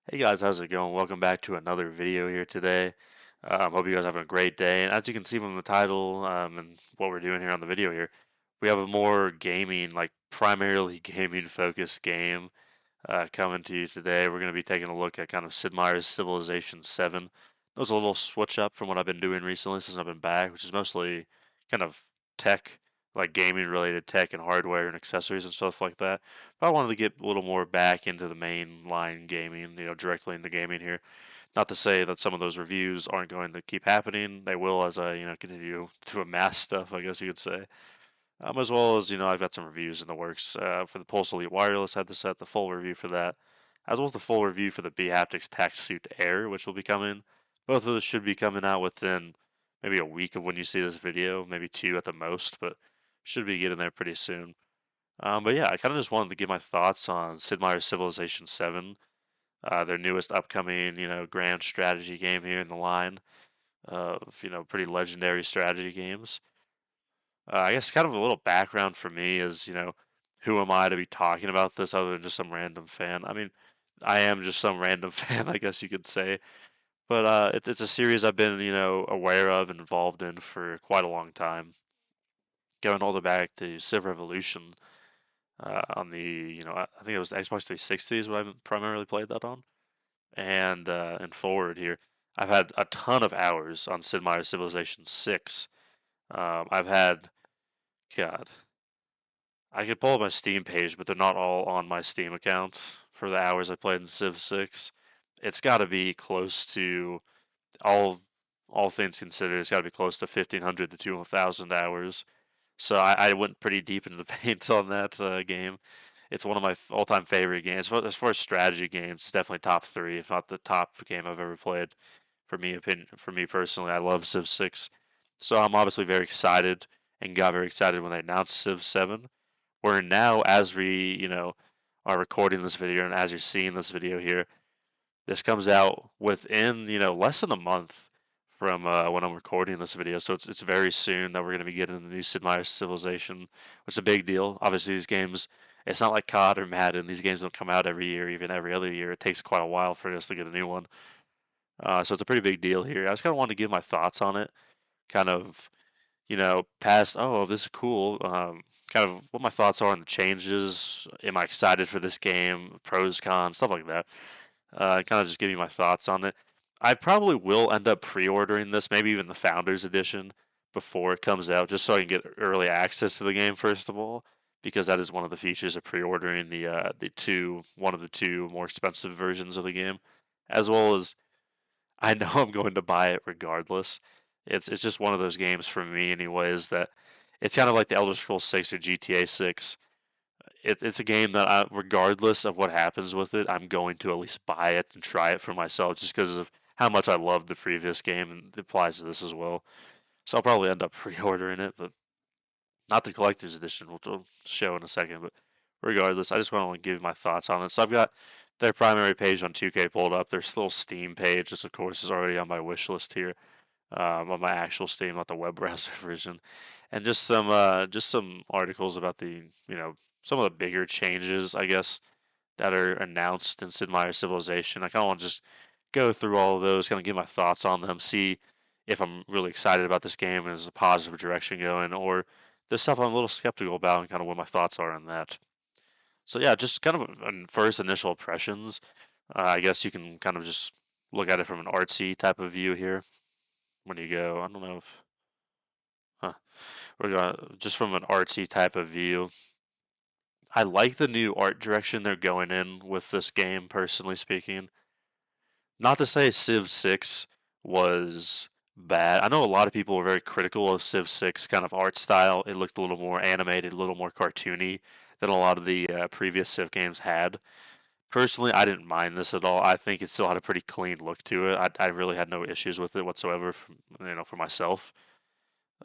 Hey guys, how's it going? Welcome back to another video here today. Hope you guys are having a great day. And as you can see from the title and what we're doing here on the video here, we have a more gaming, like primarily gaming focused game coming to you today. We're going to be taking a look at kind of Sid Meier's Civilization 7. It was a little switch up from what I've been doing recently since I've been back, which is mostly kind of tech, like gaming related tech and hardware and accessories and stuff like that. But I wanted to get a little more back into the mainline gaming, directly into gaming here. Not to say that some of those reviews aren't going to keep happening. They will as I, continue to amass stuff, I guess you could say. As well as, I've got some reviews in the works for the Pulse Elite Wireless. Had to set the full review for that, as well as the full review for the B-Haptics Tac Suit Air, which will be coming. Both of those should be coming out within maybe a week of when you see this video, maybe two at the most, but should be getting there pretty soon. But yeah, I kind of just wanted to give my thoughts on Sid Meier's Civilization 7, their newest upcoming, grand strategy game here in the line of, pretty legendary strategy games. I guess kind of a little background for me is, who am I to be talking about this other than just some random fan? I mean, I am just some random fan, I guess you could say. But it's a series I've been, aware of and involved in for quite a long time, going all the way back to Civ Revolution on the, I think it was Xbox 360 is what I primarily played that on, and forward here, I've had a ton of hours on Sid Meier's Civilization 6. I've had, God, I could pull up my Steam page, but they're not all on my Steam account for the hours I played in Civ 6. It's got to be close to all all things considered. It's got to be close to 1,500 to 2,000 hours. So I went pretty deep into the paint on that game. It's one of my all-time favorite games. As far as strategy games, it's definitely top three, if not the top game I've ever played. For me personally, I love Civ 6. So I'm obviously very excited and got very excited when they announced Civ 7. Where now, as we, are recording this video and as you're seeing this video here, this comes out within, less than a month from when I'm recording this video. So it's very soon that we're going to be getting the new Sid Meier's Civilization, which is a big deal. Obviously, these games, it's not like COD or Madden. These games don't come out every year, even every other year. It takes quite a while for us to get a new one. So it's a pretty big deal here. I just kind of wanted to give my thoughts on it, kind of, past, oh, this is cool. Kind of what my thoughts are on the changes. Am I excited for this game? Pros, cons, stuff like that. Kind of just give you my thoughts on it. I probably will end up pre-ordering this, maybe even the Founders Edition before it comes out, just so I can get early access to the game first of all, because that is one of the features of pre-ordering one of the two more expensive versions of the game, as well as I know I'm going to buy it regardless. It's just one of those games for me, anyways. That it's kind of like the Elder Scrolls 6 or GTA 6. It's a game that, regardless of what happens with it, I'm going to at least buy it and try it for myself, just because of how much I loved the previous game, and it applies to this as well. So I'll probably end up pre-ordering it, but not the collector's edition, which we'll show in a second. But regardless, I just want to give my thoughts on it. So I've got their primary page on 2K pulled up. Their little Steam page, which of course is already on my wish list here, on my actual Steam, not the web browser version, and just some articles about the some of the bigger changes, I guess, that are announced in Sid Meier's Civilization. I kind of want to just go through all of those, kind of give my thoughts on them, see if I'm really excited about this game and is a positive direction going, or there's stuff I'm a little skeptical about, and kind of what my thoughts are on that. So yeah, just kind of first initial impressions. I guess you can kind of just look at it from an artsy type of view here. When you go, I don't know if, huh, we're going just from an artsy type of view. I like the new art direction they're going in with this game, personally speaking. Not to say Civ 6 was bad. I know a lot of people were very critical of Civ 6 kind of art style. It looked a little more animated, a little more cartoony than a lot of the previous Civ games had. Personally, I didn't mind this at all. I think it still had a pretty clean look to it. I really had no issues with it whatsoever, for myself.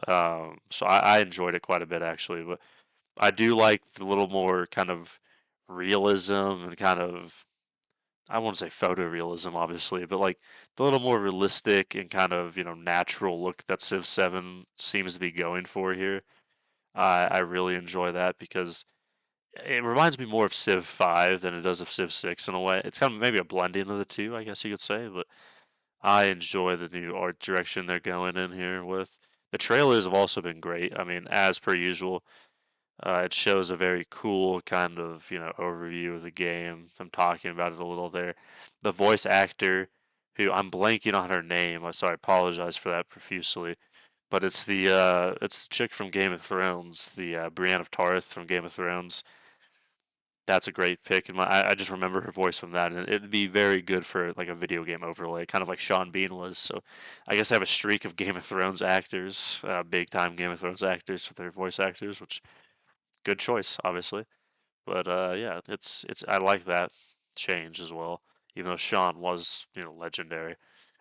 So I enjoyed it quite a bit actually, but I do like the little more kind of realism and kind of, I won't say photorealism obviously, but like the little more realistic and kind of natural look that Civ 7 seems to be going for here. I really enjoy that because It reminds me more of Civ 5 than it does of Civ 6 in a way. It's kind of maybe a blending of the two, I guess you could say, but I enjoy the new art direction they're going in here with. The trailers have also been great. I mean, as per usual, it shows a very cool kind of, overview of the game. I'm talking about it a little there. The voice actor, who I'm blanking on her name, so I apologize for that profusely. But it's the chick from Game of Thrones, the Brienne of Tarth from Game of Thrones. That's a great pick, and I just remember her voice from that, and it'd be very good for like a video game overlay, kind of like Sean Bean was. So, I guess I have a streak of Game of Thrones actors, big time Game of Thrones actors with their voice actors, which good choice, obviously. But yeah, it's I like that change as well, even though Sean was legendary.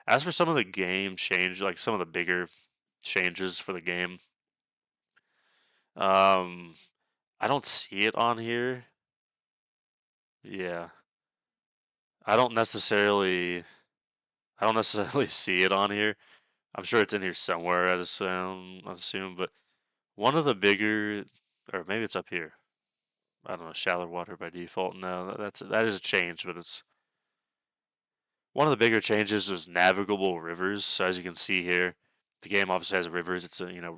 As for some of the game change, like some of the bigger changes for the game, um, I don't see it on here. Yeah, I don't necessarily. I don't necessarily see it on here. I'm sure it's in here somewhere. I assume, but one of the bigger, or maybe it's up here. I don't know. Shallow water by default. No, that is a change, but it's one of the bigger changes was navigable rivers. So as you can see here, the game obviously has rivers. It's a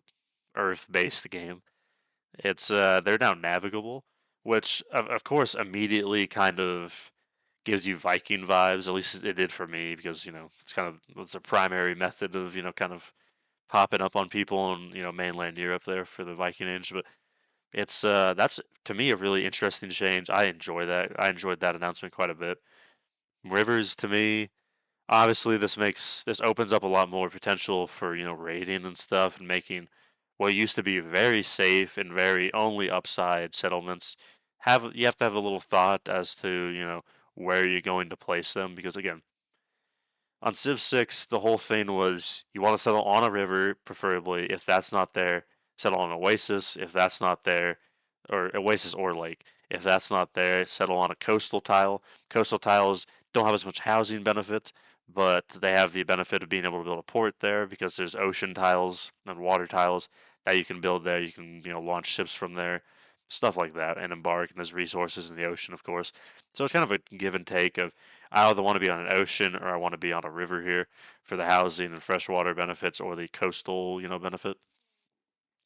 earth-based game. It's they're now navigable, which of course immediately kind of gives you Viking vibes. At least it did for me because it's a primary method of kind of popping up on people in mainland Europe there for the Viking Age. But it's that's to me a really interesting change. I enjoy that. I enjoyed that announcement quite a bit. Rivers to me, obviously this opens up a lot more potential for raiding and stuff and making what used to be very safe and very only upside settlements. You have to have a little thought as to where you're going to place them because again on Civ 6, the whole thing was you want to settle on a river, preferably. If that's not there, settle on an oasis. If that's not there, or oasis or lake. If that's not there, settle on a coastal tile. Coastal tiles don't have as much housing benefit, but they have the benefit of being able to build a port there because there's ocean tiles and water tiles that you can build there. You can, launch ships from there, stuff like that, and embark. And there's resources in the ocean, of course. So it's kind of a give and take of I either want to be on an ocean or I want to be on a river here for the housing and freshwater benefits or the coastal, benefit.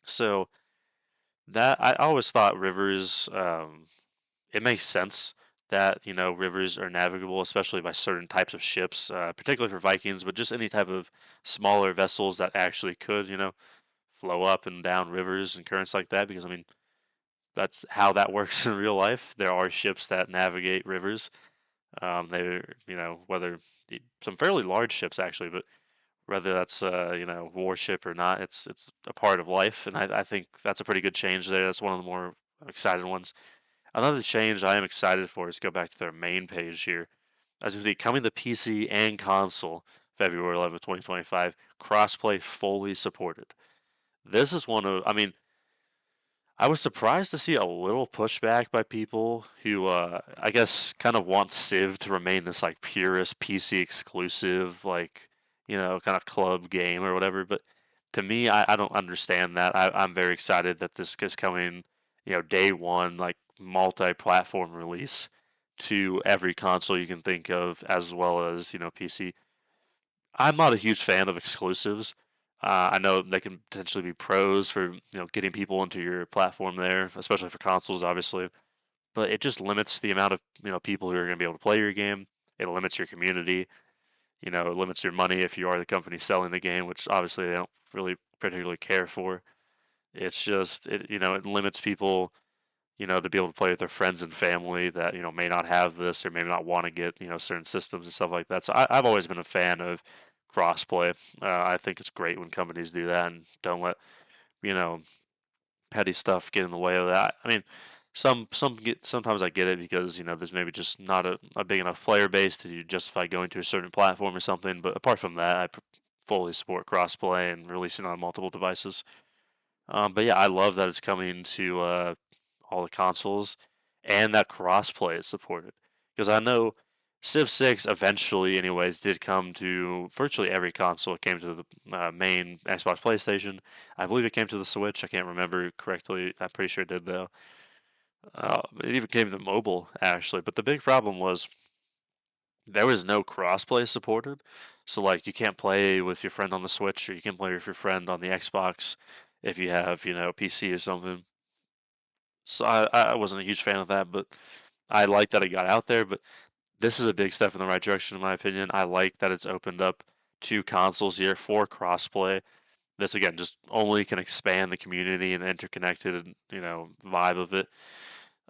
So that I always thought rivers, it makes sense that rivers are navigable, especially by certain types of ships, particularly for Vikings, but just any type of smaller vessels that actually could, flow up and down rivers and currents like that. Because I mean, that's how that works in real life. There are ships that navigate rivers. They, whether some fairly large ships actually, but whether that's warship or not, it's a part of life, and I think that's a pretty good change there. That's one of the more excited ones. Another change I am excited for is go back to their main page here. As you can see, coming to PC and console, February 11th, 2025, crossplay fully supported. This is one of, I mean, I was surprised to see a little pushback by people who, I guess, kind of want Civ to remain this like purest PC exclusive, like kind of club game or whatever. But to me, I don't understand that. I'm very excited that this is coming, day one, like multi-platform release to every console you can think of, as well as PC. I'm not a huge fan of exclusives. I know they can potentially be pros for getting people into your platform there, especially for consoles, obviously. But it just limits the amount of people who are going to be able to play your game. It limits your community. It limits your money if you are the company selling the game, which obviously they don't really particularly care for. It's just it limits people to be able to play with their friends and family that may not have this or maybe not want to get certain systems and stuff like that. So I've always been a fan of crossplay. I think it's great when companies do that and don't let you know petty stuff get in the way of that. I mean, sometimes I get it because there's maybe just not a big enough player base to justify going to a certain platform or something. But apart from that, fully support crossplay and releasing on multiple devices. But yeah, I love that it's coming to all the consoles and that crossplay is supported. Because I know Civ 6 eventually, anyways, did come to virtually every console. It came to the main Xbox PlayStation. I believe it came to the Switch. I can't remember correctly. I'm pretty sure it did though. It even came to mobile actually, but the big problem was there was no crossplay supported. So like you can't play with your friend on the Switch or you can't play with your friend on the Xbox if you have, PC or something. So I wasn't a huge fan of that, but I like that it got out there. But this is a big step in the right direction, in my opinion. I like that it's opened up two consoles here for crossplay. This again just only can expand the community and the interconnected, vibe of it.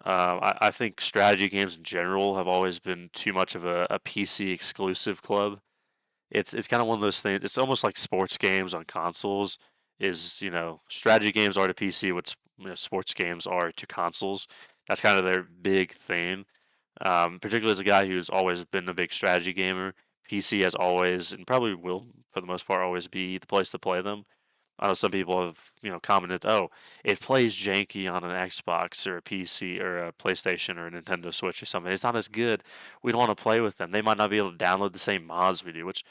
I think strategy games in general have always been too much of a PC exclusive club. It's kind of one of those things. It's almost like sports games on consoles. Is strategy games are to PC what sports games are to consoles. That's kind of their big thing. Particularly as a guy who's always been a big strategy gamer, PC has always and probably will for the most part always be the place to play them. I know some people have, commented, "Oh, it plays janky on an Xbox or a PC or a PlayStation or a Nintendo Switch or something. It's not as good. We don't want to play with them. They might not be able to download the same mods we do." Which,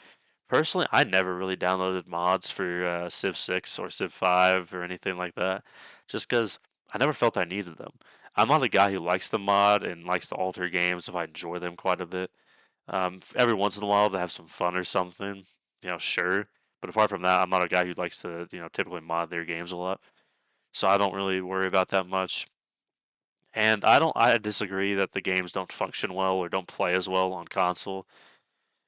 personally, I never really downloaded mods for Civ 6 or Civ 5 or anything like that, just because I never felt I needed them. I'm not a guy who likes the mod and likes to alter games if I enjoy them quite a bit. Every once in a while to have some fun or something, sure. But apart from that, I'm not a guy who likes to, typically mod their games a lot. So I don't really worry about that much. And I disagree that the games don't function well or don't play as well on console.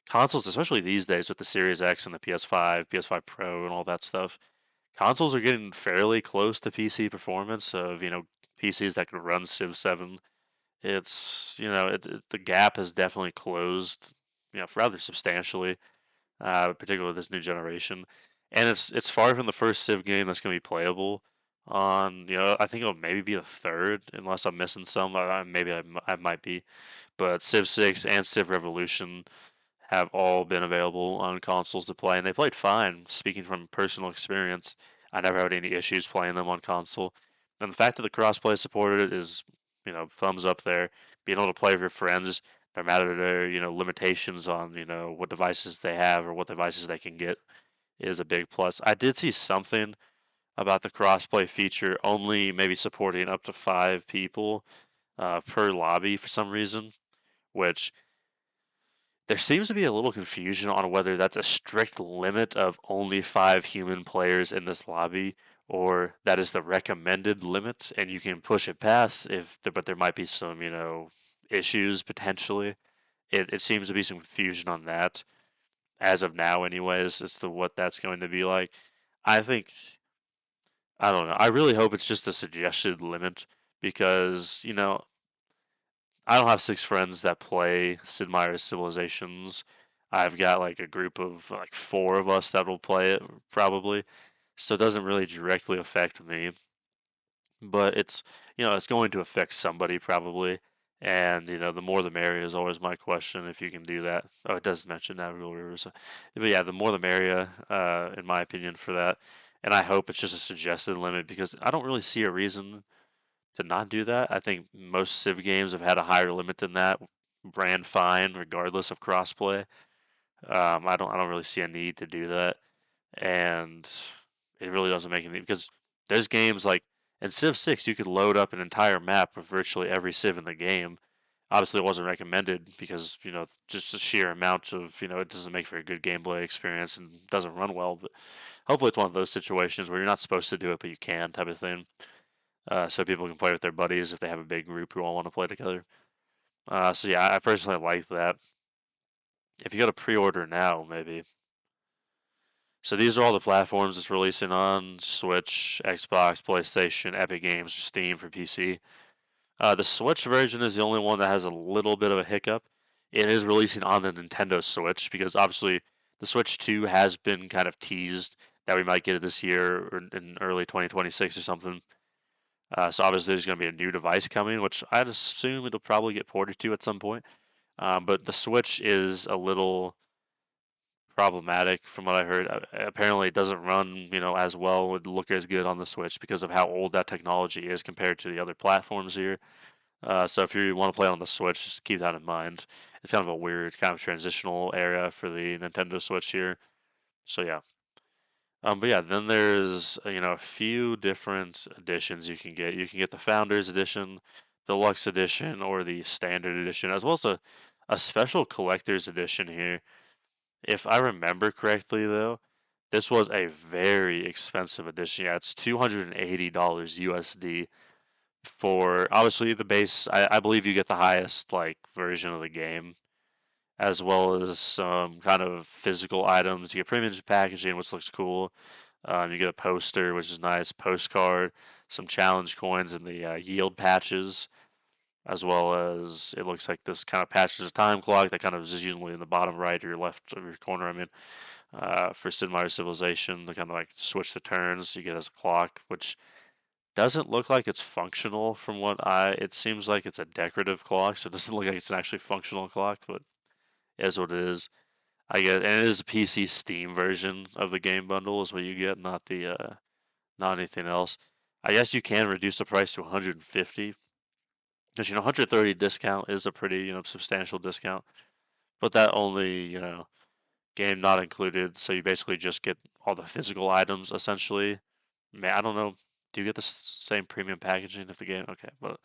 Consoles, especially these days with the Series X and the PS5, PS5 Pro, and all that stuff, consoles are getting fairly close to PC performance of, PCs that can run Civ 7. It's, the gap has definitely closed, rather substantially, particularly with this new generation. And it's far from the first Civ game that's going to be playable on, I think it'll maybe be the third, unless I'm missing some. Maybe I might be. But Civ 6 and Civ Revolution have all been available on consoles to play, and they played fine. Speaking from personal experience, I never had any issues playing them on console. And the fact that the crossplay supported it is, thumbs up there. Being able to play with your friends, no matter their, limitations on, what devices they have or what devices they can get, is a big plus. I did see something about the crossplay feature only maybe supporting up to 5 people per lobby for some reason, which there seems to be a little confusion on whether that's a strict limit of only 5 human players in this lobby, or that is the recommended limit, and you can push it past but there might be some, issues potentially. It seems to be some confusion on that as of now, anyways, as to what that's going to be like. I think I don't know. I really hope it's just a suggested limit because, I don't have 6 friends that play Sid Meier's Civilizations. I've got like a group of like 4 of us that will play it probably, so it doesn't really directly affect me. But it's going to affect somebody probably, and the more the merrier is always my question if you can do that. Oh, it does mention navigable rivers, but yeah, the more the merrier, in my opinion, for that. And I hope it's just a suggested limit because I don't really see a reason to not do that. I think most Civ games have had a higher limit than that, ran fine regardless of crossplay. I don't really see a need to do that, and it really doesn't make any because there's games like in Civ 6 you could load up an entire map of virtually every Civ in the game. Obviously, it wasn't recommended because just the sheer amount of it doesn't make for a good gameplay experience and doesn't run well. But hopefully, it's one of those situations where you're not supposed to do it but you can type of thing. So people can play with their buddies if they have a big group who all want to play together. So yeah, I personally like that. If you go to pre-order now, maybe. So these are all the platforms it's releasing on: Switch, Xbox, PlayStation, Epic Games, or Steam for PC. The Switch version is the only one that has a little bit of a hiccup. It is releasing on the Nintendo Switch because obviously the Switch 2 has been kind of teased that we might get it this year or in early 2026 or something. So obviously there's going to be a new device coming, which I'd assume it'll probably get ported to at some point. But the Switch is a little problematic from what I heard. Apparently it doesn't run, as well, would look as good on the Switch because of how old that technology is compared to the other platforms here. So if you want to play on the Switch, just keep that in mind. It's kind of a weird kind of transitional era for the Nintendo Switch here. So yeah. But yeah, then there's a few different editions you can get. You can get the Founders Edition, deluxe edition or the standard edition, as well as a special collector's edition here. If I remember correctly, though, this was a very expensive edition. Yeah, it's $280 USD for obviously the base. I believe you get the highest like version of the game, as well as some kind of physical items. You get premium packaging, which looks cool. You get a poster, which is nice, postcard, some challenge coins, and the yield patches, as well as it looks like this kind of patch is a time clock that kind of is usually in the bottom right or left of your corner. I mean, for Sid Meier's Civilization, to kind of like switch the turns, you get as a clock, which doesn't look like it's functional from what it seems like it's a decorative clock, so it doesn't look like it's an actually functional clock, but it is what it is. I get, and it is a PC Steam version of the game bundle is what you get, not the not anything else. I guess you can reduce the price to 150 because 130 discount is a pretty substantial discount, but that only game not included, so you basically just get all the physical items essentially. Man, I don't know. Do you get the same premium packaging of the game? Okay, but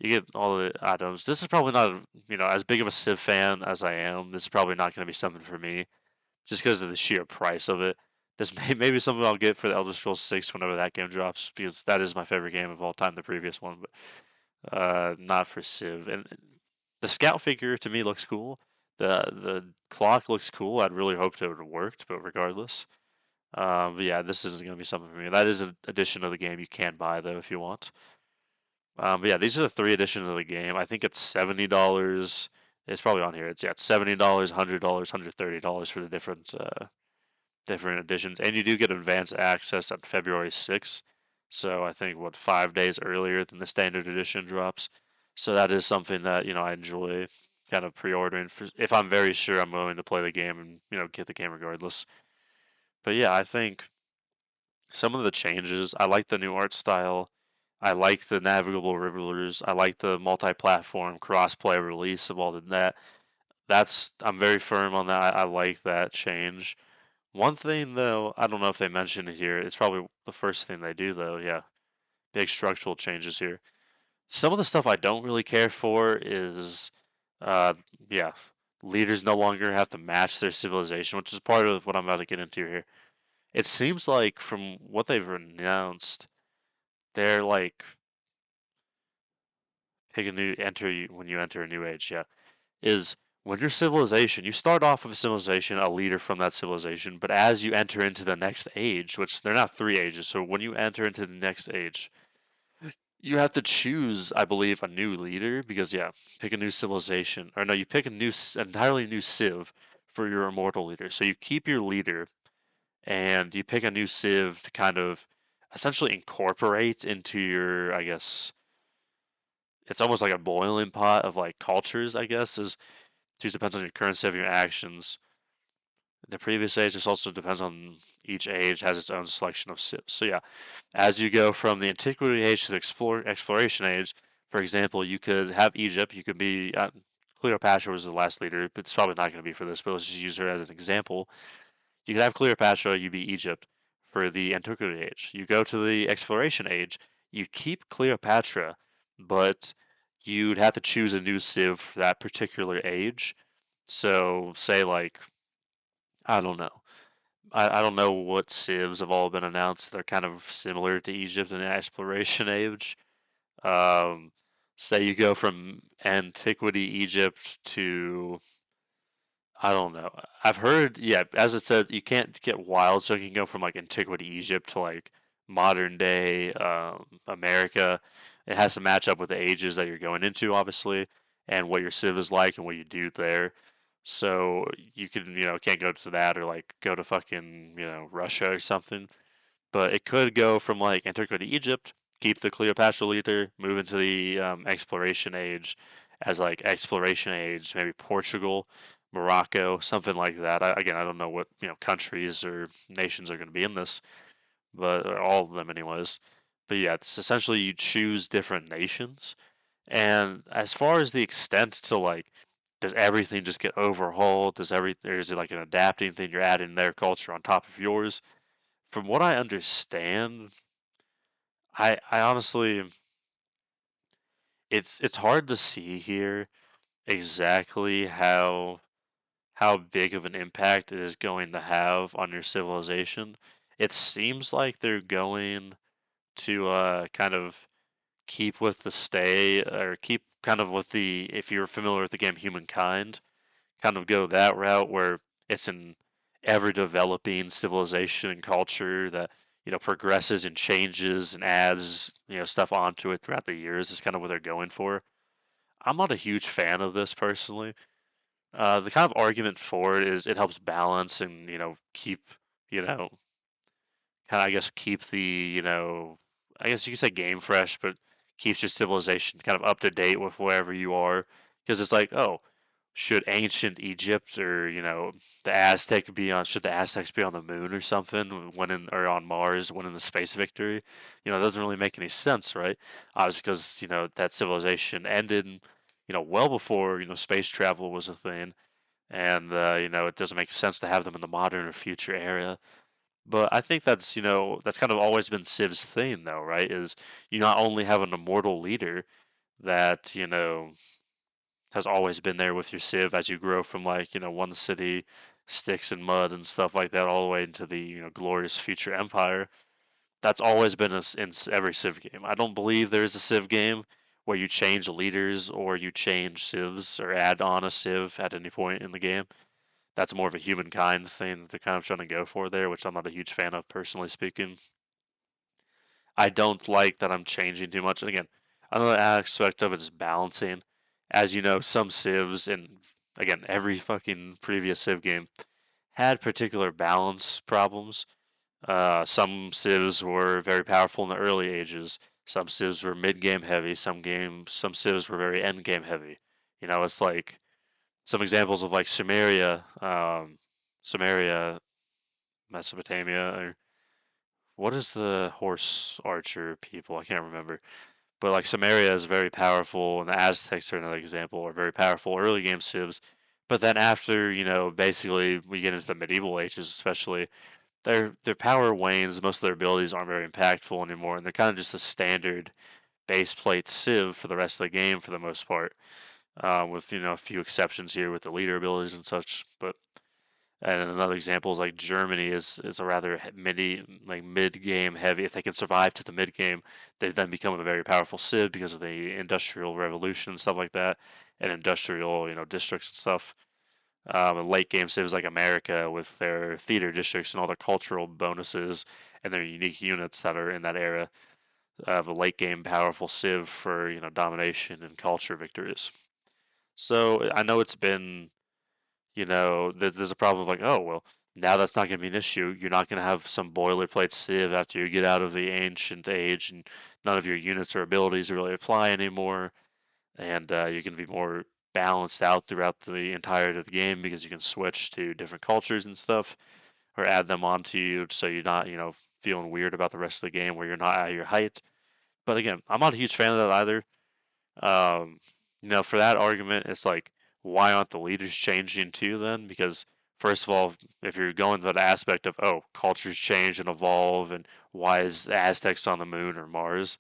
you get all the items. This is probably not as big of a Civ fan as I am. This is probably not going to be something for me just because of the sheer price of it. This may be something I'll get for the Elder Scrolls 6 whenever that game drops, because that is my favorite game of all time, the previous one, but not for Civ. And the scout figure to me looks cool. The clock looks cool. I'd really hoped it would have worked, but regardless. But yeah, this isn't going to be something for me. That is an edition of the game you can buy though if you want. But yeah, these are the 3 editions of the game. I think it's $70. It's probably on here. It's $70, $100, $130 for the different editions, and you do get advanced access on February 6th. So I think 5 days earlier than the standard edition drops. So that is something that I enjoy kind of pre-ordering for if I'm very sure I'm going to play the game and get the game regardless. But yeah, I think some of the changes. I like the new art style. I like the navigable rivers. I like the multi-platform cross-play release of all of that. I'm very firm on that. I like that change. One thing though, I don't know if they mentioned it here. It's probably the first thing they do though. Yeah, big structural changes here. Some of the stuff I don't really care for is, uh, yeah, leaders no longer have to match their civilization, which is part of what I'm about to get into here. It seems like from what they've announced, they're like pick a new enter when you enter a new age. Yeah, is when your civilization, you start off with a civilization, a leader from that civilization, but as you enter into the next age, which they're not 3 ages, so when you enter into the next age, you have to choose, I believe, a new leader because yeah, pick a new civilization, or no, you pick a new, entirely new civ for your immortal leader. So you keep your leader and you pick a new civ to kind of essentially incorporate into your, I guess, it's almost like a boiling pot of like cultures, I guess, is just depends on your currency of your actions. The previous age, this also depends on each age has its own selection of civs. So yeah, as you go from the antiquity age to the exploration age, for example, you could have Egypt. You could be Cleopatra was the last leader, but it's probably not going to be for this. But let's just use her as an example. You could have Cleopatra. You be Egypt for the antiquity age. You go to the exploration age. You keep Cleopatra, but you'd have to choose a new civ for that particular age. So say like I don't know. I don't know what civs have all been announced. They're kind of similar to Egypt in the exploration age. Um, say you go from antiquity Egypt to I don't know. I've heard, yeah, as it said, you can't get wild, so you can go from like antiquity Egypt to like modern day America. It has to match up with the ages that you're going into, obviously, and what your civ is like and what you do there. So you can, can't go to that or like go to fucking, Russia or something. But it could go from like antiquity Egypt, keep the Cleopatra leader, move into the exploration age as like exploration age, maybe Portugal, Morocco, something like that. Again, I don't know what countries or nations are going to be in this, but or all of them anyways. But yeah, it's essentially you choose different nations, and as far as the extent to like, does everything just get overhauled? Or is it like an adapting thing? You're adding their culture on top of yours? From what I understand, I honestly, it's hard to see here exactly how big of an impact it is going to have on your civilization. It seems like they're going to kind of keep with the stay or keep kind of with the, if you're familiar with the game Humankind, kind of go that route where it's an ever developing civilization and culture that progresses and changes and adds stuff onto it throughout the years is kind of what they're going for. I'm not a huge fan of this personally. The kind of argument for it is it helps balance and keep you know kind of, I guess, keep the I guess you could say game fresh, but keeps your civilization kind of up to date with wherever you are. Because it's like, oh, should ancient Egypt or the Aztec be on? Should the Aztecs be on the moon or something? When in or on Mars? When in the space victory? It doesn't really make any sense, right? Obviously, because that civilization ended, well before space travel was a thing, and it doesn't make sense to have them in the modern or future era. But I think that's kind of always been Civ's thing, though, right? Is you not only have an immortal leader that has always been there with your Civ as you grow from like one city, sticks and mud and stuff like that, all the way into the glorious future empire. That's always been in every Civ game. I don't believe there is a Civ game where you change leaders or you change Civs or add on a Civ at any point in the game. That's more of a humankind thing that they're kind of trying to go for there, which I'm not a huge fan of personally speaking. I don't like that I'm changing too much. And again, another aspect of it is balancing. As you know, some civs, and again, every fucking previous civ game had particular balance problems. Some civs were very powerful in the early ages. Some civs were mid-game heavy. Some civs were very end-game heavy. It's like some examples of like Sumeria, Mesopotamia, or what is the horse archer people? I can't remember. But like Samaria is very powerful, and the Aztecs are another example, are very powerful early game civs. But then after, basically we get into the medieval ages, especially, their power wanes. Most of their abilities aren't very impactful anymore, and they're kind of just a standard base plate civ for the rest of the game for the most part, with a few exceptions here with the leader abilities and such. But and another example is like Germany is a rather mid game heavy. If they can survive to the mid game, they've then become a very powerful civ because of the industrial revolution and stuff like that, and industrial districts and stuff. And late game civs like America with their theater districts and all the cultural bonuses and their unique units that are in that era of a late game powerful civ for domination and culture victories. So I know it's been there's a problem of like, oh, well, now that's not going to be an issue. You're not going to have some boilerplate civ after you get out of the ancient age and none of your units or abilities really apply anymore. And you're going to be more balanced out throughout the entirety of the game because you can switch to different cultures and stuff or add them onto you so you're not, feeling weird about the rest of the game where you're not at your height. But again, I'm not a huge fan of that either. Um, for that argument, it's like, why aren't the leaders changing too then? Because first of all, if you're going to that aspect of, oh, cultures change and evolve, and why is the Aztecs on the moon or Mars?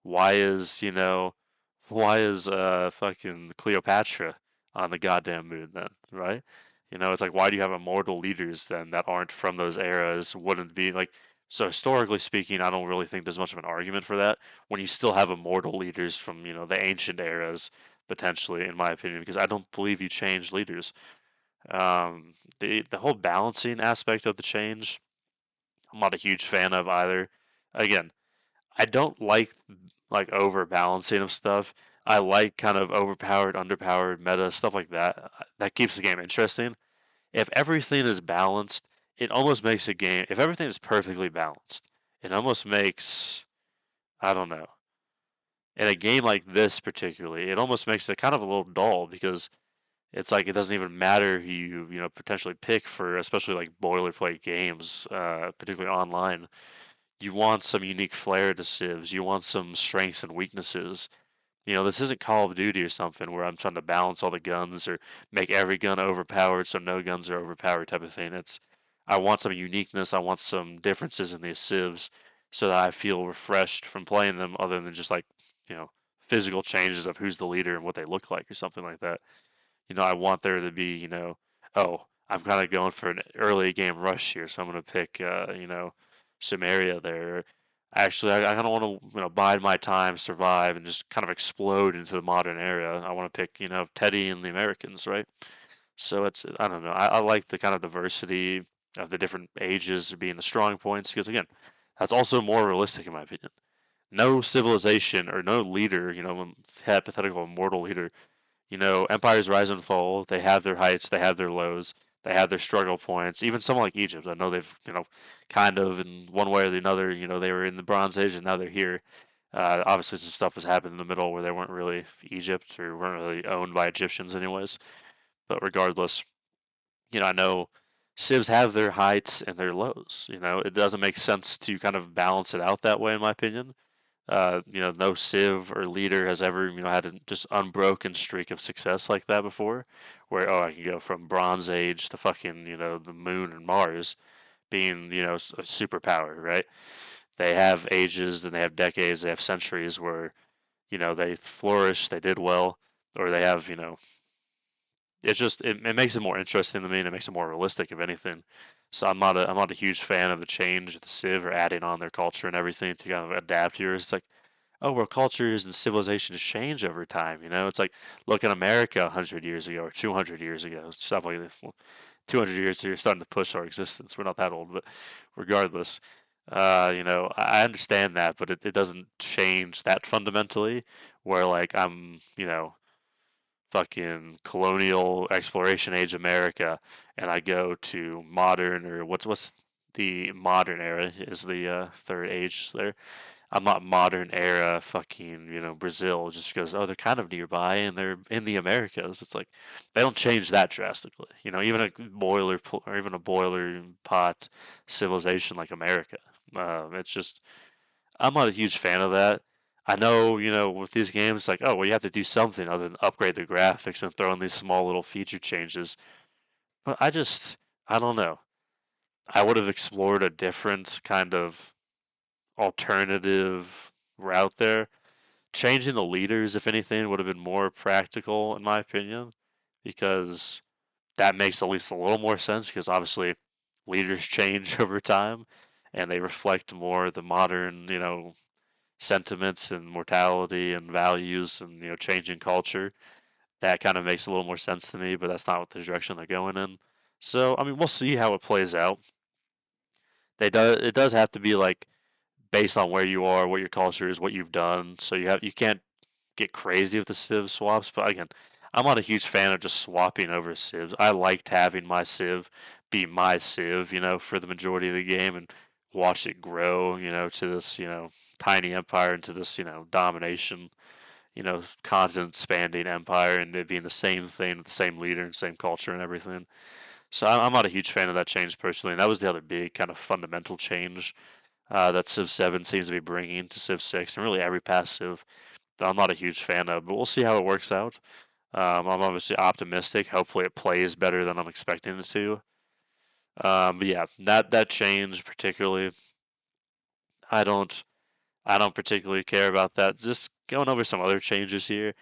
Why is, fucking Cleopatra on the goddamn moon then, right? It's like, why do you have immortal leaders then that aren't from those eras? Wouldn't be like, so historically speaking, I don't really think there's much of an argument for that when you still have immortal leaders from, the ancient eras, potentially, in my opinion, because I don't believe you change leaders. The whole balancing aspect of the change, I'm not a huge fan of either. Again, I don't like overbalancing of stuff. I like kind of overpowered, underpowered meta stuff like that. That keeps the game interesting. If everything is balanced, it almost makes a game. If everything is perfectly balanced, it almost makes, I don't know. In a game like this particularly, it almost makes it kind of a little dull because it's like it doesn't even matter who you potentially pick for, especially like boilerplate games, particularly online. You want some unique flair to civs. You want some strengths and weaknesses. This isn't Call of Duty or something where I'm trying to balance all the guns or make every gun overpowered so no guns are overpowered type of thing. I want some uniqueness. I want some differences in these civs so that I feel refreshed from playing them other than just like, you know, physical changes of who's the leader and what they look like or something like that. I want there to be, oh, I'm kind of going for an early game rush here, so I'm going to pick, some area there. Actually, I kind of want to, bide my time, survive, and just kind of explode into the modern era. I want to pick, Teddy and the Americans, right? So I don't know. I like the kind of diversity of the different ages being the strong points because, again, that's also more realistic in my opinion. No civilization or no leader, hypothetical immortal leader, empires rise and fall. They have their heights, they have their lows, they have their struggle points. Even someone like Egypt, I know they've, kind of in one way or the other, they were in the Bronze Age and now they're here. Obviously, some stuff has happened in the middle where they weren't really Egypt or weren't really owned by Egyptians, anyways. But regardless, I know civs have their heights and their lows. It doesn't make sense to kind of balance it out that way, in my opinion. No civ or leader has ever, had a just unbroken streak of success like that before, where I can go from Bronze Age to fucking, the Moon and Mars being, a superpower, right? They have ages and they have decades, they have centuries where, they flourish, they did well, or they have, it makes it more interesting to me and it makes it more realistic, if anything. So I'm not a huge fan of the change of the civ or adding on their culture and everything to kind of adapt here. It's like, oh, well, cultures and civilizations change over time. It's like look at America 100 years ago or 200 years ago, stuff like this. Well, 200 years, you're starting to push our existence. We're not that old, but regardless, I understand that, but it doesn't change that fundamentally. Where like I'm, fucking colonial exploration age America, and I go to modern or what's the modern era is the third age there. I'm not modern era fucking, Brazil just because, oh, they're kind of nearby and they're in the Americas. It's like they don't change that drastically. Even a or even a boiler pot civilization like America. It's just I'm not a huge fan of that. I know, with these games, like, oh, well, you have to do something other than upgrade the graphics and throw in these small little feature changes. But I don't know. I would have explored a different kind of alternative route there. Changing the leaders, if anything, would have been more practical, in my opinion, because that makes at least a little more sense. Because obviously, leaders change over time, and they reflect more the modern, sentiments and mortality and values and changing culture. That kind of makes a little more sense to me, but that's not what the direction they're going in. So I mean, we'll see how it plays out. It does have to be like based on where you are, what your culture is, what you've done. So you can't get crazy with the civ swaps. But again, I'm not a huge fan of just swapping over civs. I liked having my civ be my civ, for the majority of the game and watch it grow, to this, tiny empire into this, domination, continent spanning empire and it being the same thing, the same leader and same culture and everything. So I'm not a huge fan of that change personally. And that was the other big kind of fundamental change that Civ 7 seems to be bringing to Civ 6 and really every past Civ that I'm not a huge fan of, but we'll see how it works out. I'm obviously optimistic. Hopefully, it plays better than I'm expecting it to. But yeah, that change particularly, I don't I don't particularly care about that. Just going over some other changes here.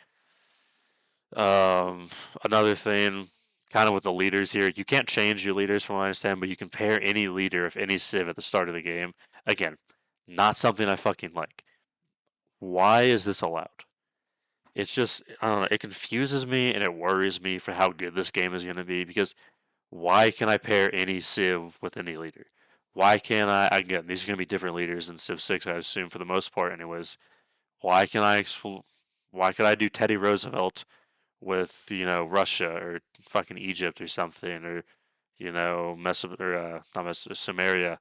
Um, Another thing, kind of with the leaders here, you can't change your leaders from what I understand, but you can pair any leader of any civ at the start of the game. Again, not something I fucking like. Why is this allowed? It's just, I don't know, it confuses me and it worries me for how good this game is going to be because why can I pair any Civ with any leader? Why can't again, these are going to be different leaders in Civ 6, I assume, for the most part, anyways. Why can why could I do Teddy Roosevelt with, Russia or fucking Egypt or something or, not Samaria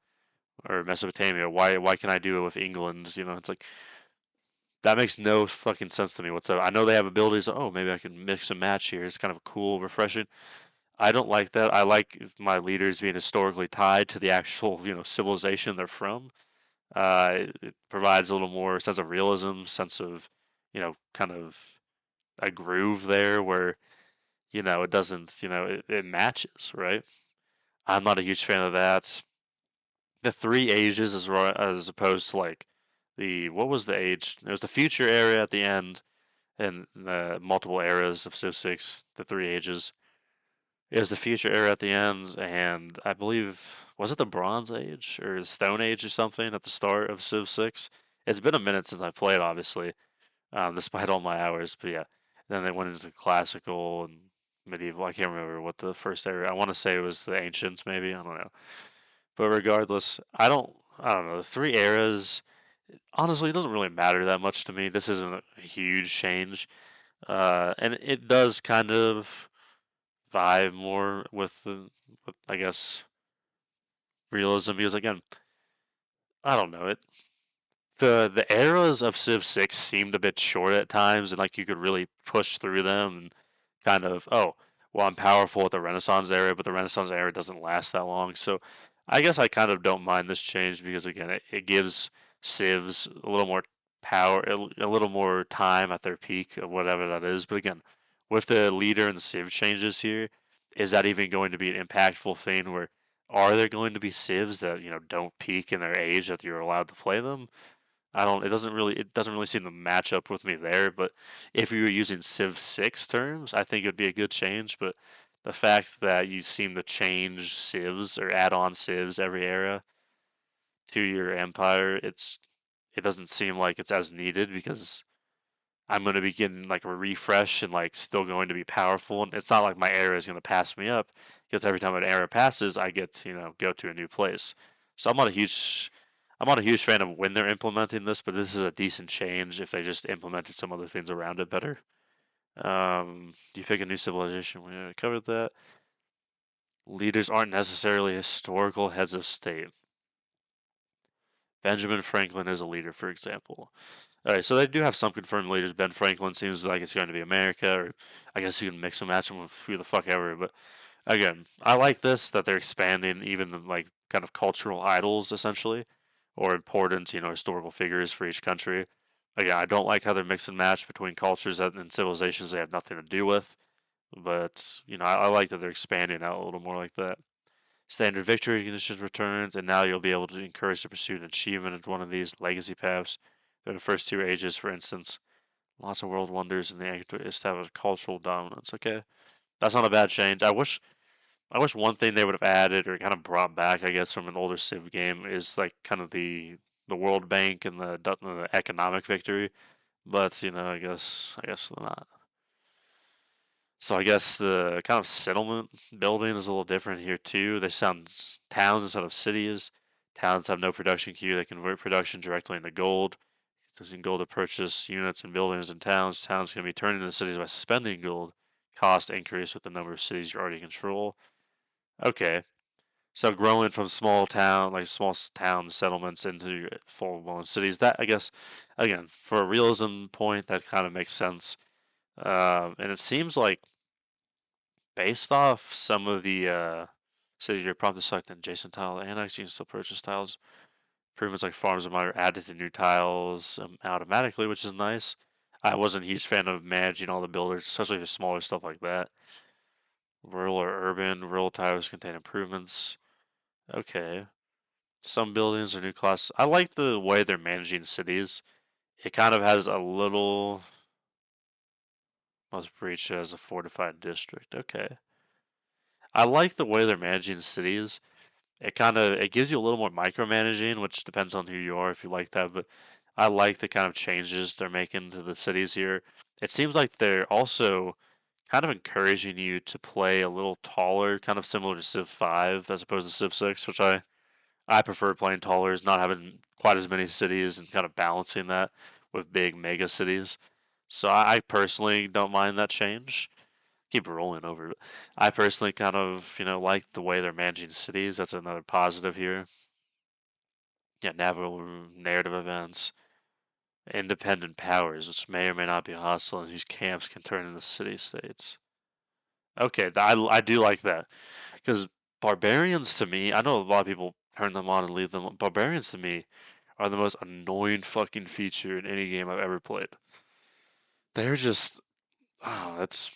or Mesopotamia? Why can I do it with England? It's like, that makes no fucking sense to me whatsoever. I know they have abilities. Oh, maybe I can mix and match here. It's kind of cool, refreshing. I don't like that. I like my leaders being historically tied to the actual, civilization they're from. It provides a little more sense of realism, sense of, kind of a groove there where, it doesn't, it matches, right? I'm not a huge fan of that. The three ages as opposed to like what was the age? It was the future area at the end in the multiple eras of Civ 6, the three ages. It was the Future Era at the end, and I believe was it the Bronze Age or Stone Age or something at the start of Civ 6. It's been a minute since I played, obviously, despite all my hours. But yeah, then they went into classical and medieval. I can't remember what the first era. I want to say it was the ancients, maybe. I don't know. But regardless, I don't know. The three eras. Honestly, it doesn't really matter that much to me. This isn't a huge change, and it does kind of vibe more with I guess realism because again, I don't know it. The eras of Civ 6 seemed a bit short at times, and like you could really push through them and kind of, oh, well, I'm powerful at the Renaissance era, but the Renaissance era doesn't last that long. So I guess I kind of don't mind this change because again, it gives civs a little more power, a little more time at their peak of whatever that is. But again, with the leader and the civ changes here, is that even going to be an impactful thing where are there going to be civs that, don't peak in their age that you're allowed to play them? I don't. It doesn't really seem to match up with me there. But if you were using Civ 6 terms, I think it would be a good change. But the fact that you seem to change civs or add on civs every era to your empire, it doesn't seem like it's as needed because I'm going to be getting like a refresh and like still going to be powerful. And it's not like my era is going to pass me up because every time an era passes, I get to, go to a new place. So I'm not a huge fan of when they're implementing this, but this is a decent change if they just implemented some other things around it better. Do you pick a new civilization? We already covered that. Leaders aren't necessarily historical heads of state. Benjamin Franklin is a leader, for example. All right, so they do have some confirmed leaders. Ben Franklin seems like it's going to be America, or I guess you can mix and match them with who the fuck ever. But again, I like this that they're expanding even the, like kind of cultural idols essentially, or important historical figures for each country. Again, I don't like how they're mix and match between cultures and civilizations they have nothing to do with. But I like that they're expanding out a little more like that. Standard victory conditions returns, and now you'll be able to encourage the pursuit and achievement of one of these legacy paths. In the first two ages, for instance, lots of world wonders and the aim to establish cultural dominance. Okay, that's not a bad change. I wish one thing they would have added or kind of brought back, I guess, from an older Civ game is like kind of the World Bank and the economic victory. But I guess they're not. So I guess the kind of settlement building is a little different here too. They sound towns instead of cities. Towns have no production queue. They convert production directly into gold. Using gold to purchase units and buildings in towns. Towns can be turned into cities by spending gold. Cost increase with the number of cities you already control. Okay, so growing from small town settlements into full-blown cities. That I guess, again, for a realism point, that kind of makes sense. And it seems like based off some of the so you're prompted to select an adjacent tile annex, you can still purchase tiles. Improvements like farms and mine are added to new tiles automatically, which is nice. I wasn't a huge fan of managing all the builders, especially for smaller stuff like that. Rural or urban, rural tiles contain improvements. Okay. Some buildings are new class. I like the way they're managing cities. It kind of has a little must breach as a fortified district. Okay. I like the way they're managing cities. It gives you a little more micromanaging, which depends on who you are if you like that, but I like the kind of changes they're making to the cities here. It seems like they're also kind of encouraging you to play a little taller, kind of similar to Civ 5 as opposed to Civ 6, which I prefer playing taller, is not having quite as many cities and kind of balancing that with big mega cities. So I personally don't mind that change. Keep rolling over, but I personally kind of, like the way they're managing cities. That's another positive here. Yeah, narrative events, independent powers, which may or may not be hostile and whose camps can turn into city states. Okay, I do like that because barbarians to me, I know a lot of people turn them on and leave them on. Barbarians to me are the most annoying fucking feature in any game I've ever played. They're just, oh, that's,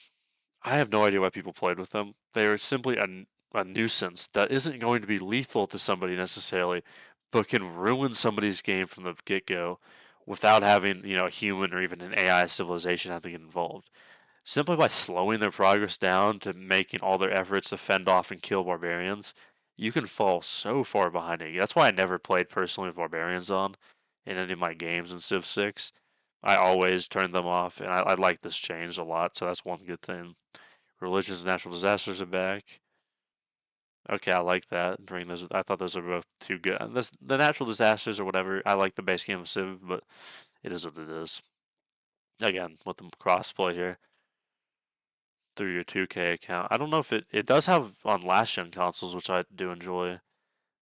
I have no idea why people played with them. They are simply a nuisance that isn't going to be lethal to somebody necessarily, but can ruin somebody's game from the get go without having, a human or even an AI civilization have to get involved. Simply by slowing their progress down to making all their efforts to fend off and kill barbarians, you can fall so far behind it. That's why I never played personally with barbarians on in any of my games in Civ 6. I always turned them off, and I like this change a lot, so that's one good thing. Religions and natural disasters are back. Okay, I like that. Bring those. I thought those were both too good. The natural disasters or whatever. I like the base game of Civ, but it is what it is. Again, with the crossplay here through your 2K account. I don't know if it does have on last gen consoles, which I do enjoy.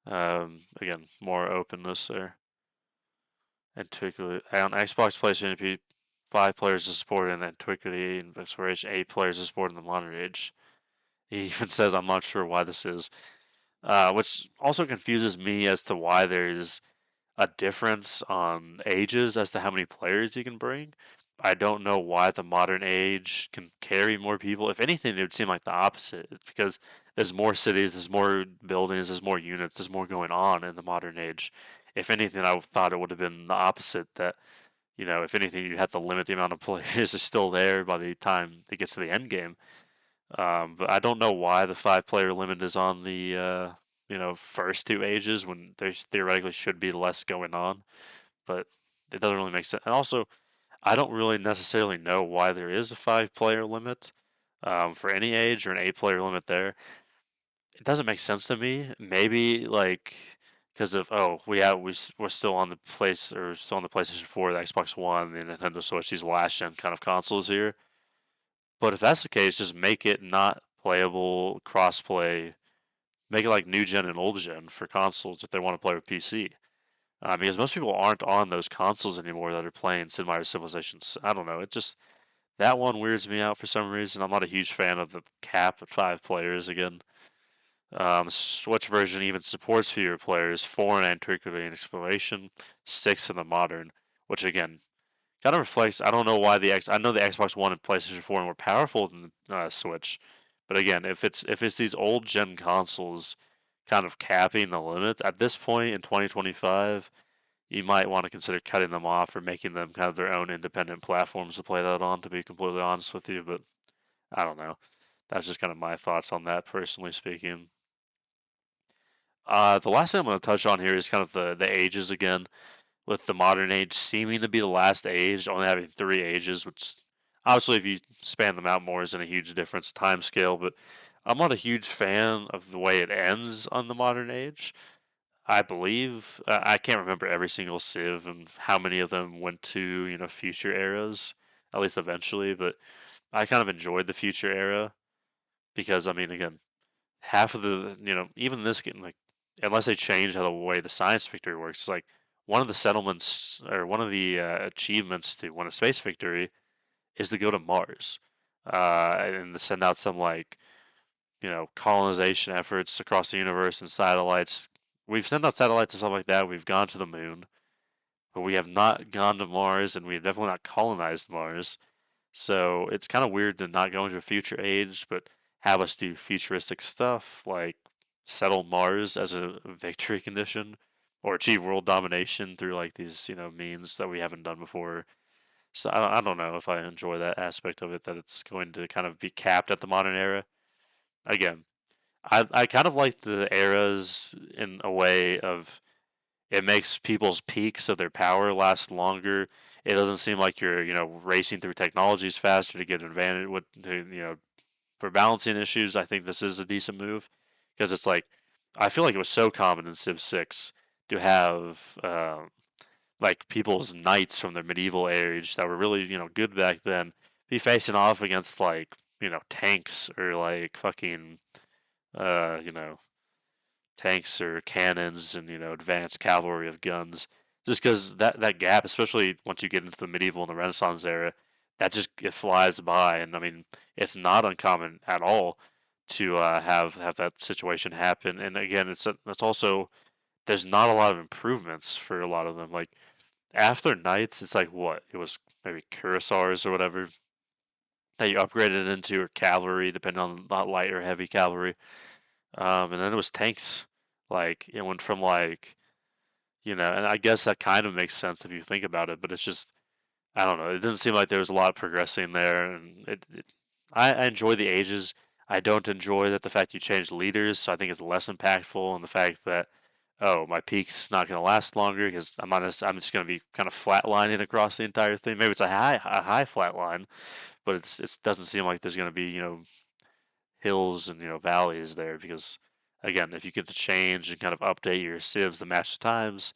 Again, more openness there. Antiquity on Xbox, PlayStation, P, 5 players is supported, and Antiquity and Exploration 8 players is supported in the modern age. He even says, "I'm not sure why this is," which also confuses me as to why there's a difference on ages as to how many players you can bring. I don't know why the modern age can carry more people. If anything, it would seem like the opposite. It's because there's more cities, there's more buildings, there's more units, there's more going on in the modern age. If anything, I thought it would have been the opposite. That if anything, you'd have to limit the amount of players are still there by the time it gets to the end game. But I don't know why the 5 player limit is on the first 2 ages when there theoretically should be less going on. But it doesn't really make sense. And also, I don't really necessarily know why there is a 5 player limit for any age or an 8 player limit there. It doesn't make sense to me. Maybe like because of we're still on the still on the PlayStation 4, the Xbox One, the Nintendo Switch, these last gen kind of consoles here. But if that's the case, just make it not playable crossplay. Make it like new gen and old gen for consoles if they want to play with PC. Because most people aren't on those consoles anymore that are playing Sid Meier's Civilizations. I don't know. It just that one weirds me out for some reason. I'm not a huge fan of the cap at 5 players again. Switch version even supports fewer players, 4 in Antiquity and Exploration, 6 in the Modern, which again kind of reflects. I don't know why I know the Xbox One and PlayStation 4 are more powerful than the Switch, but again, if it's these old gen consoles kind of capping the limits at this point in 2025, you might want to consider cutting them off or making them kind of their own independent platforms to play that on. To be completely honest with you, but I don't know. That's just kind of my thoughts on that, personally speaking. The last thing I'm going to touch on here is kind of the ages again, with the modern age seeming to be the last age, only having 3 ages, which obviously if you span them out more isn't a huge difference time scale, but I'm not a huge fan of the way it ends on the modern age. I believe I can't remember every single Civ and how many of them went to future eras, at least eventually, but I kind of enjoyed the future era because I mean again half of the even this game like unless they change how the way the science victory works, like one of the settlements or one of the achievements to win a space victory is to go to Mars and to send out some like colonization efforts across the universe and satellites. We've sent out satellites and stuff like that. We've gone to the moon, but we have not gone to Mars, and we've definitely not colonized Mars. So it's kind of weird to not go into a future age, but have us do futuristic stuff like settle Mars as a victory condition or achieve world domination through like these, means that we haven't done before. So I don't know if I enjoy that aspect of it, that it's going to kind of be capped at the modern era. Again, I kind of like the eras in a way of it makes people's peaks of their power last longer. It doesn't seem like you're, racing through technologies faster to get an advantage. For balancing issues, I think this is a decent move because it's like I feel like it was so common in Civ 6 to have like people's knights from the medieval age that were really, good back then be facing off against like, tanks or like fucking uh, you know, tanks or cannons and advanced cavalry of guns. Just because that gap, especially once you get into the medieval and the Renaissance era, that just it flies by. And I mean, it's not uncommon at all to have that situation happen. And again, it's also there's not a lot of improvements for a lot of them. Like after knights, it's like what it was maybe cuirassiers or whatever that you upgraded into, or cavalry, depending on not light or heavy cavalry. And then it was tanks. Like it went from like And I guess that kind of makes sense if you think about it, but it's just I don't know. It doesn't seem like there was a lot progressing there, and I enjoy the ages. I don't enjoy that the fact you changed leaders, so I think it's less impactful, and the fact that oh, my peak's not going to last longer because I'm just going to be kind of flatlining across the entire thing. Maybe it's a high flat line, but it doesn't seem like there's going to be hills and valleys there because again, if you get to change and kind of update your civs to match the times,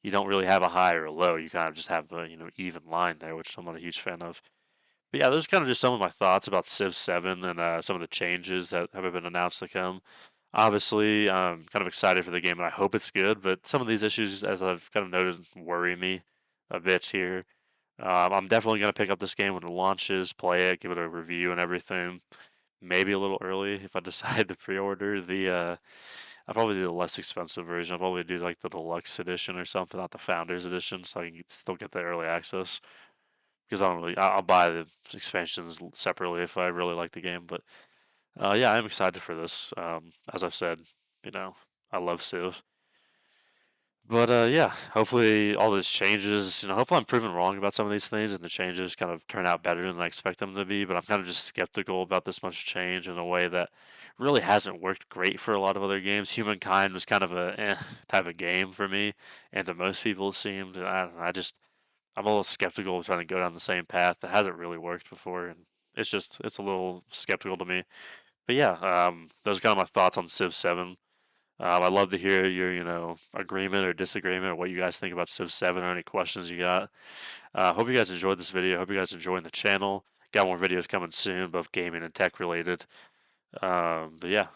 you don't really have a high or a low. You kind of just have a even line there, which I'm not a huge fan of. But yeah, those are kind of just some of my thoughts about Civ 7 and some of the changes that have been announced to come. Obviously, I'm kind of excited for the game and I hope it's good, but some of these issues, as I've kind of noted, worry me a bit here. I'm definitely going to pick up this game when it launches, play it, give it a review and everything. Maybe a little early if I decide to pre-order I'll probably do the less expensive version. I'll probably do like the deluxe edition or something, not the founders edition, so I can still get the early access. Because I don't really, I'll buy the expansions separately if I really like the game. But yeah, I'm excited for this. As I've said, you know, I love Civ. But yeah, hopefully all this changes. Hopefully I'm proven wrong about some of these things, and the changes kind of turn out better than I expect them to be. But I'm kind of just skeptical about this much change in a way that really hasn't worked great for a lot of other games. Humankind was kind of a type of game for me, and to most people it seemed. And I don't know, I'm a little skeptical of trying to go down the same path that hasn't really worked before, and it's a little skeptical to me. But yeah, those are kind of my thoughts on Civ 7. I'd love to hear your, agreement or disagreement or what you guys think about Civ 7 or any questions you got. Hope you guys enjoyed this video. Hope you guys enjoying the channel. Got more videos coming soon, both gaming and tech related. But yeah,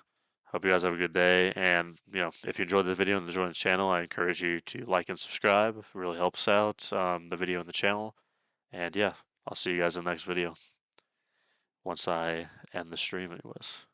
hope you guys have a good day. And, if you enjoyed the video and enjoying the channel, I encourage you to like and subscribe. It really helps out the video and the channel. And yeah, I'll see you guys in the next video once I end the stream anyways.